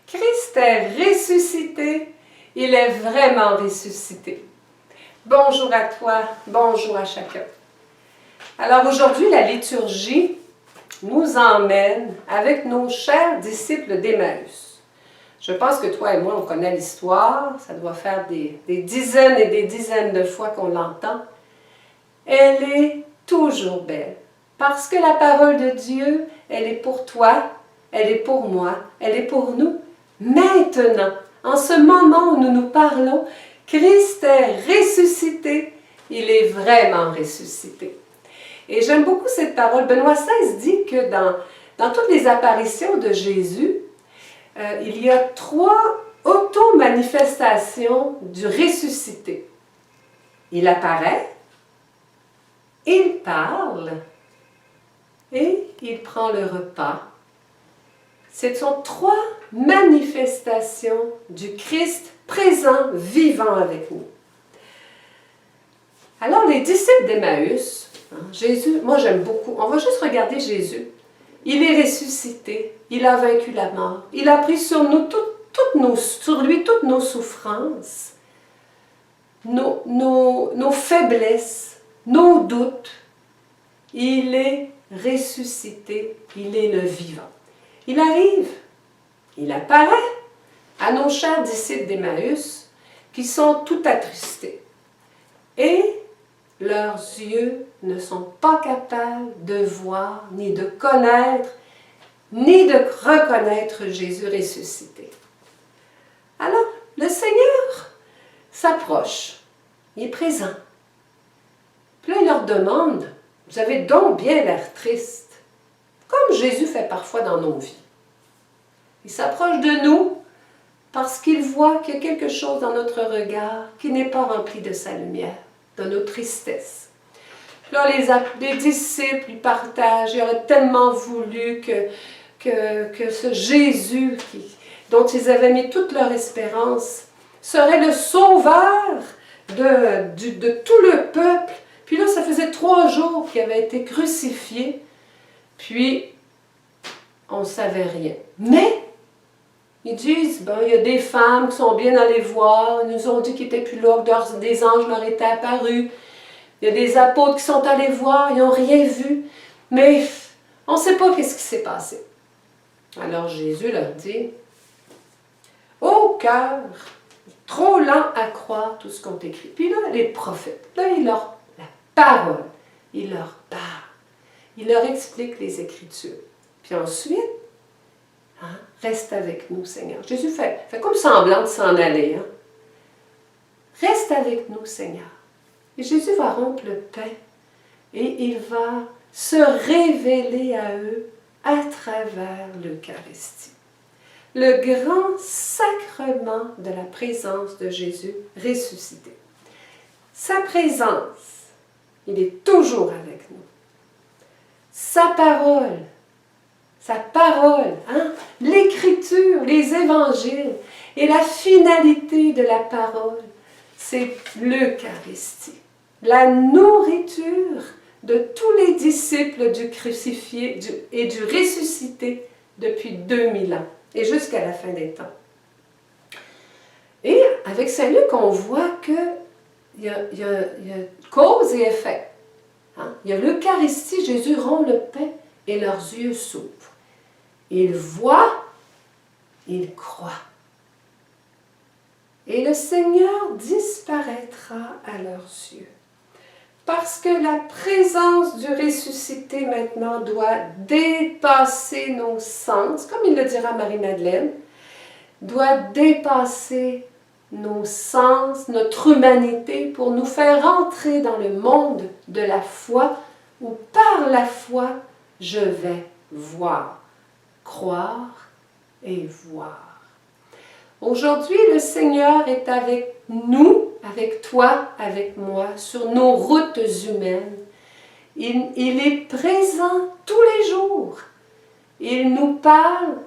Christ est ressuscité, il est vraiment ressuscité. Bonjour à toi, bonjour à chacun. Alors aujourd'hui, la liturgie nous emmène avec nos chers disciples d'Emmaüs. Je pense que toi et moi, on connaît l'histoire, ça doit faire des dizaines et des dizaines de fois qu'on l'entend. Elle est toujours belle, parce que la parole de Dieu, elle est pour toi, elle est pour moi, elle est pour nous. Maintenant, en ce moment où nous nous parlons, Christ est ressuscité, il est vraiment ressuscité. Et j'aime beaucoup cette parole. Benoît XVI dit que dans toutes les apparitions de Jésus, il y a 3 auto-manifestations du ressuscité. Il apparaît, il parle et il prend le repas. Ce sont 3 manifestations du Christ présent, vivant avec nous. Alors, les disciples d'Emmaüs, Jésus, moi j'aime beaucoup, on va juste regarder Jésus. Il est ressuscité, il a vaincu la mort, il a pris sur nous sur lui toutes nos souffrances, nos faiblesses, nos doutes. Il est ressuscité, il est le vivant. Il arrive, il apparaît à nos chers disciples d'Emmaüs qui sont tout attristés. Et leurs yeux ne sont pas capables de voir, ni de connaître, ni de reconnaître Jésus ressuscité. Alors, le Seigneur s'approche, il est présent. Puis là, il leur demande, « Vous avez donc bien l'air triste. » Comme Jésus fait parfois dans nos vies. Il s'approche de nous parce qu'il voit qu'il y a quelque chose dans notre regard qui n'est pas rempli de sa lumière, de nos tristesses. Là, les disciples, ils partagent, ils auraient tellement voulu que ce Jésus dont ils avaient mis toute leur espérance serait le sauveur de tout le peuple. Puis là, ça faisait 3 jours qu'il avait été crucifié. Puis, on ne savait rien. Mais, ils disent, il y a des femmes qui sont bien allées voir, ils nous ont dit qu'ils n'étaient plus là, que des anges leur étaient apparus. Il y a des apôtres qui sont allés voir, ils n'ont rien vu. Mais, on ne sait pas qu'est-ce qui s'est passé. Alors, Jésus leur dit, ô cœur, trop lent à croire tout ce qu'on écrit. Puis là, les prophètes, là, la parole, il leur parle. Il leur explique les Écritures. Puis ensuite, reste avec nous, Seigneur. Jésus fait comme semblant de s'en aller. Reste avec nous, Seigneur. Et Jésus va rompre le pain et il va se révéler à eux à travers l'Eucharistie. Le grand sacrement de la présence de Jésus ressuscité. Sa présence, il est toujours avec nous. Sa parole, l'Écriture, les évangiles et la finalité de la parole, c'est l'Eucharistie, la nourriture de tous les disciples du crucifié et du ressuscité depuis 2000 ans et jusqu'à la fin des temps. Et avec Saint-Luc, on voit qu'il y a cause et effet. Il y a l'Eucharistie, Jésus rompt le pain et leurs yeux s'ouvrent. Ils voient, ils croient. Et le Seigneur disparaîtra à leurs yeux. Parce que la présence du ressuscité maintenant doit dépasser nos sens, comme il le dira Marie-Madeleine, doit dépasser nos sens, notre humanité, pour nous faire entrer dans le monde de la foi, où par la foi, je vais voir, croire et voir. Aujourd'hui, le Seigneur est avec nous, avec toi, avec moi, sur nos routes humaines. Il est présent tous les jours. Il nous parle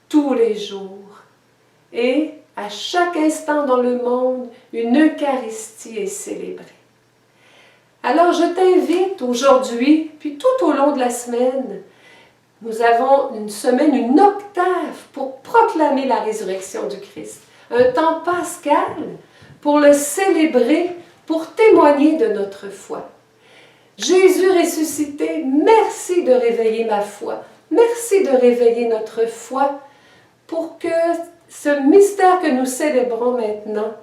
tous les jours. Et à chaque instant dans le monde, une Eucharistie est célébrée. Alors je t'invite aujourd'hui, puis tout au long de la semaine, Nous avons une semaine, une octave pour proclamer la résurrection du Christ. Un temps pascal pour le célébrer, pour témoigner de notre foi. Jésus ressuscité, merci de réveiller ma foi. Merci de réveiller notre foi pour que ce mystère que nous célébrons maintenant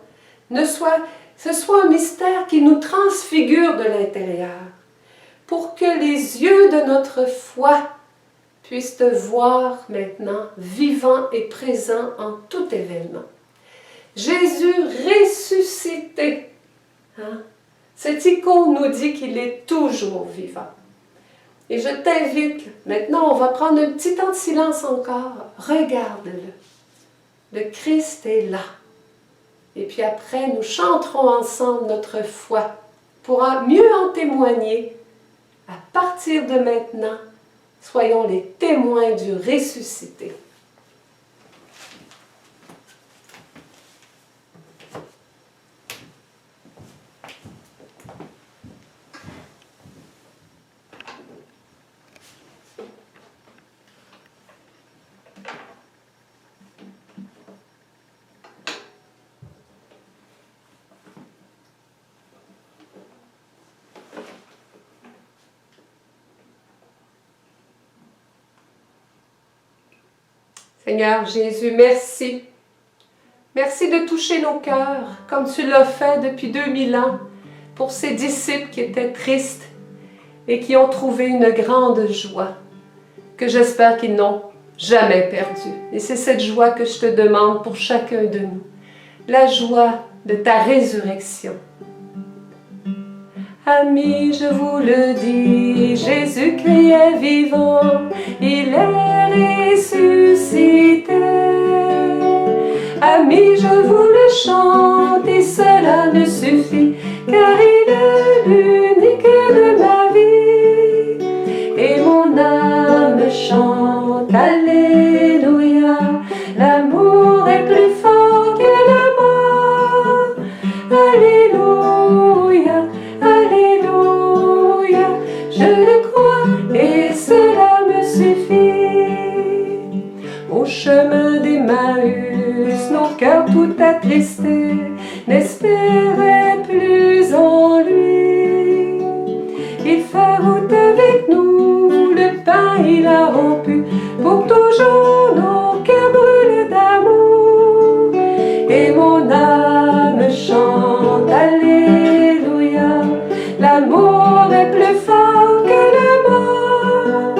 ce soit un mystère qui nous transfigure de l'intérieur. Pour que les yeux de notre foi puissent te voir maintenant vivant et présent en tout événement. Jésus ressuscité. Cette icône nous dit qu'il est toujours vivant. Et je t'invite, maintenant on va prendre un petit temps de silence encore. Regarde-le. Le Christ est là. Et puis après, nous chanterons ensemble notre foi pour mieux en témoigner. À partir de maintenant, soyons les témoins du ressuscité. Seigneur Jésus, merci. Merci de toucher nos cœurs comme tu l'as fait depuis 2000 ans pour ces disciples qui étaient tristes et qui ont trouvé une grande joie que j'espère qu'ils n'ont jamais perdue. Et c'est cette joie que je te demande pour chacun de nous. La joie de ta résurrection. Amis, je vous le dis, Jésus-Christ est vivant, il est ressuscité. Amis, je vous le chante et cela me suffit, car il est l'unique de ma vie. Et mon âme chante, Alléluia, l'amour est plus fort que la mort. Alléluia. Alléluia, je le crois et cela me suffit. Au chemin d'Emmaüs, nos cœurs tout attristés n'espéraient plus en lui. Il fait route avec nous, le pain il a rompu, pour toujours nos cœurs brûlent d'amour. Et mon âme chante, Alléluia, l'amour est plus fort que la mort.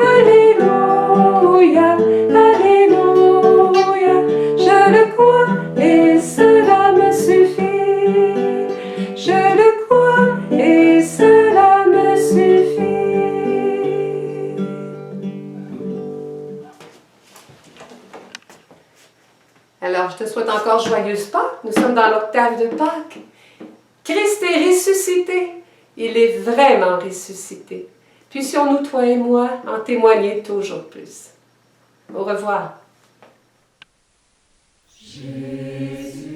Alléluia, Alléluia, je le crois et cela me suffit. Je le crois et cela me suffit. Alors, je te souhaite encore joyeuse Pâques. Nous sommes dans l'octave de Pâques. Christ est ressuscité. Il est vraiment ressuscité. Puissions-nous, toi et moi, en témoigner toujours plus. Au revoir. Jésus,